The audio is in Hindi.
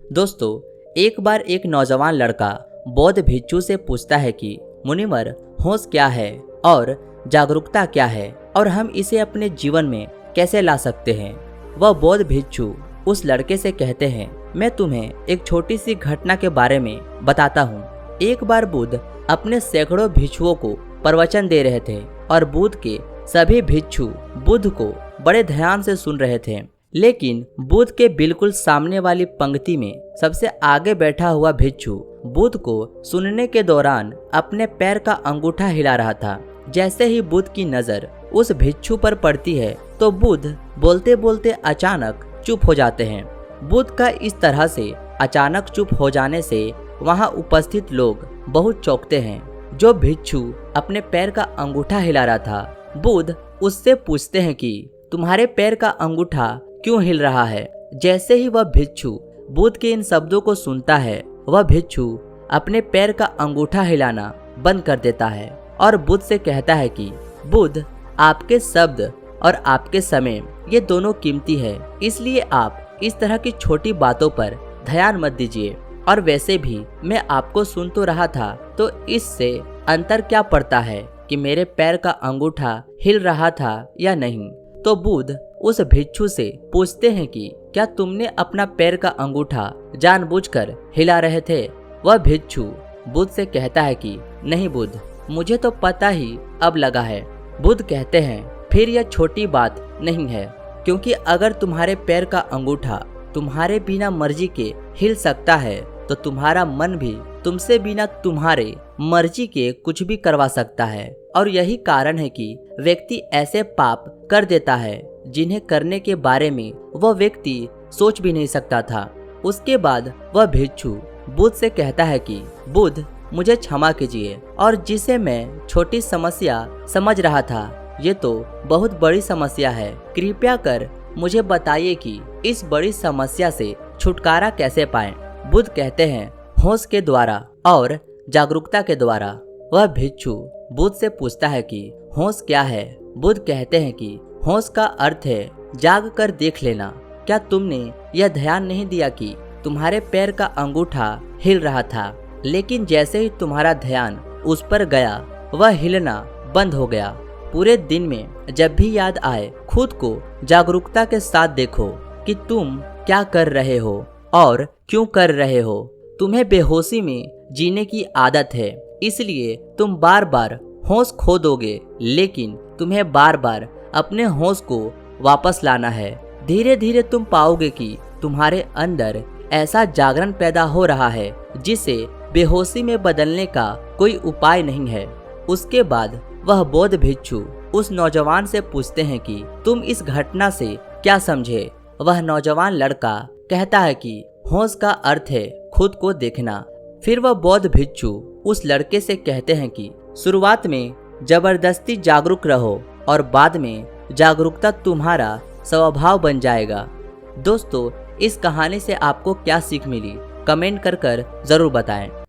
दोस्तों, एक बार एक नौजवान लड़का बौद्ध भिक्षु से पूछता है कि मुनिवर, होश क्या है और जागरूकता क्या है और हम इसे अपने जीवन में कैसे ला सकते हैं। वह बौद्ध भिक्षु उस लड़के से कहते हैं, मैं तुम्हें एक छोटी सी घटना के बारे में बताता हूँ। एक बार बुद्ध अपने सैकड़ों भिक्षुओं को प्रवचन दे रहे थे और बुद्ध के सभी भिक्षु बुद्ध को बड़े ध्यान से सुन रहे थे। लेकिन बुद्ध के बिल्कुल सामने वाली पंक्ति में सबसे आगे बैठा हुआ भिक्षु बुद्ध को सुनने के दौरान अपने पैर का अंगूठा हिला रहा था। जैसे ही बुद्ध की नजर उस भिक्षु पर पड़ती है तो बुद्ध बोलते बोलते अचानक चुप हो जाते हैं। बुद्ध का इस तरह से अचानक चुप हो जाने से वहां उपस्थित लोग बहुत चौंकते हैं। जो भिक्षु अपने पैर का अंगूठा हिला रहा था, बुद्ध उससे पूछते हैं कि तुम्हारे पैर का अंगूठा क्यों हिल रहा है। जैसे ही वह भिक्षु बुद्ध के इन शब्दों को सुनता है, वह भिक्षु अपने पैर का अंगूठा हिलाना बंद कर देता है और बुद्ध से कहता है कि बुद्ध, आपके शब्द और आपके समय ये दोनों कीमती है, इसलिए आप इस तरह की छोटी बातों पर ध्यान मत दीजिए। और वैसे भी मैं आपको सुन तो रहा था, तो इससे अंतर क्या पड़ता है कि मेरे पैर का अंगूठा हिल रहा था या नहीं। तो बुद्ध उस भिक्षु से पूछते हैं कि क्या तुमने अपना पैर का अंगूठा जानबूझकर हिला रहे थे। वह भिक्षु बुद्ध से कहता है कि नहीं बुद्ध, मुझे तो पता ही अब लगा है। बुद्ध कहते हैं, फिर यह छोटी बात नहीं है, क्योंकि अगर तुम्हारे पैर का अंगूठा तुम्हारे बिना मर्जी के हिल सकता है तो तुम्हारा मन भी तुमसे बिना तुम्हारे मर्जी के कुछ भी करवा सकता है। और यही कारण है कि व्यक्ति ऐसे पाप कर देता है जिन्हें करने के बारे में वह व्यक्ति सोच भी नहीं सकता था। उसके बाद वह भिक्षु बुद्ध से कहता है कि बुद्ध, मुझे क्षमा कीजिए, और जिसे मैं छोटी समस्या समझ रहा था, ये तो बहुत बड़ी समस्या है। कृपया कर मुझे बताइए कि इस बड़ी समस्या से छुटकारा कैसे पाएं। बुद्ध कहते हैं, होश के द्वारा और जागरूकता के द्वारा। वह भिक्षु बुद्ध से पूछता है कि होश क्या है। बुद्ध कहते हैं कि होश का अर्थ है जाग कर देख लेना। क्या तुमने यह ध्यान नहीं दिया कि तुम्हारे पैर का अंगूठा हिल रहा था, लेकिन जैसे ही तुम्हारा ध्यान उस पर गया, वह हिलना बंद हो गया। पूरे दिन में जब भी याद आए, खुद को जागरूकता के साथ देखो कि तुम क्या कर रहे हो और क्यों कर रहे हो। तुम्हें बेहोशी में जीने की आदत है, इसलिए तुम बार बार होश खो दोगे, लेकिन तुम्हें बार बार अपने होश को वापस लाना है। धीरे धीरे तुम पाओगे कि तुम्हारे अंदर ऐसा जागरण पैदा हो रहा है जिसे बेहोशी में बदलने का कोई उपाय नहीं है। उसके बाद वह बौद्ध भिक्षु उस नौजवान से पूछते हैं कि तुम इस घटना से क्या समझे। वह नौजवान लड़का कहता है कि होश का अर्थ है खुद को देखना। फिर वह बौद्ध भिक्षु उस लड़के से कहते हैं कि शुरुआत में जबरदस्ती जागरूक रहो और बाद में जागरूकता तुम्हारा स्वभाव बन जाएगा। दोस्तों, इस कहानी से आपको क्या सीख मिली, कमेंट कर जरूर बताएं।